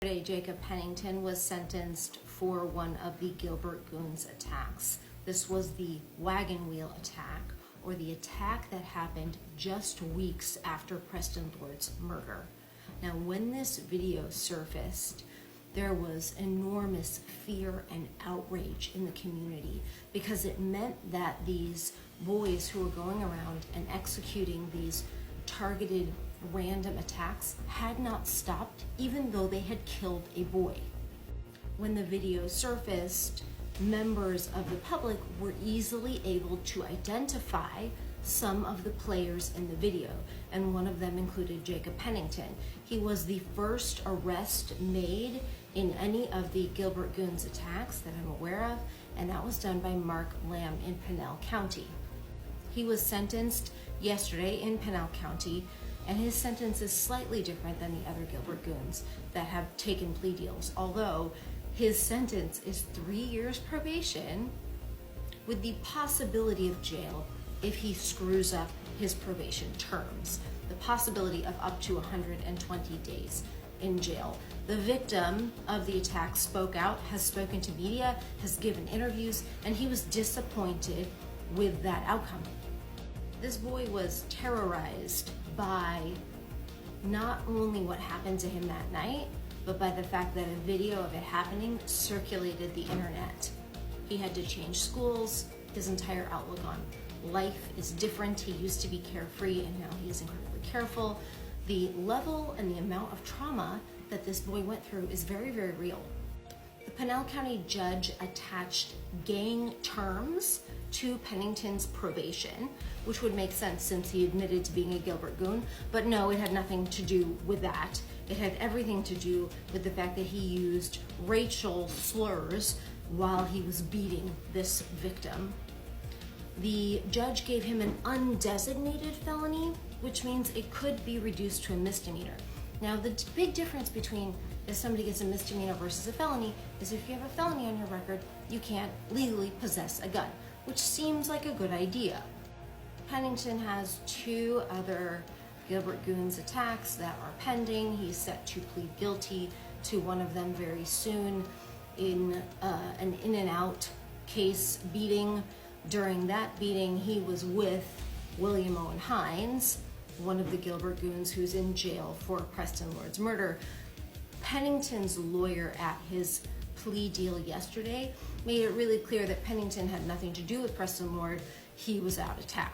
Yesterday, Jacob Pennington was sentenced for one of the Gilbert Goons attacks. This was the wagon wheel attack, or the attack that happened just weeks after Preston Lord's murder. Now, when this video surfaced, there was enormous fear and outrage in the community because it meant that these boys who were going around and executing these targeted random attacks had not stopped, even though they had killed a boy. When the video surfaced, members of the public were easily able to identify some of the players in the video, and one of them included Jacob Pennington. He was the first arrest made in any of the Gilbert Goons attacks that I'm aware of, and that was done by Mark Lamb in Pinal County. He was sentenced yesterday in Pinal County, and his sentence is slightly different than the other Gilbert Goons that have taken plea deals, although his sentence is 3 years probation with the possibility of jail if he screws up his probation terms, the possibility of up to 120 days in jail. The victim of the attack spoke out, has spoken to media, has given interviews, and he was disappointed with that outcome. This boy was terrorized by not only what happened to him that night, but by the fact that a video of it happening circulated the internet. He had to change schools. His entire outlook on life is different. He used to be carefree, and now he is incredibly careful. The level and the amount of trauma that this boy went through is very, very real. The Pinal County judge attached gang terms to Pennington's probation, which would make sense since he admitted to being a Gilbert Goon, but no, it had nothing to do with that. It had everything to do with the fact that he used racial slurs while he was beating this victim. The judge gave him an undesignated felony, which means it could be reduced to a misdemeanor. Now, the big difference between if somebody gets a misdemeanor versus a felony is if you have a felony on your record, you can't legally possess a gun, which seems like a good idea. Pennington has 2 other Gilbert Goons attacks that are pending. He's set to plead guilty to one of them very soon in an in-and-out case beating. During that beating, he was with William Owen Hines, one of the Gilbert Goons who's in jail for Preston Lord's murder. Pennington's lawyer at his plea deal yesterday made it really clear that Pennington had nothing to do with Preston Lord. He was out of town.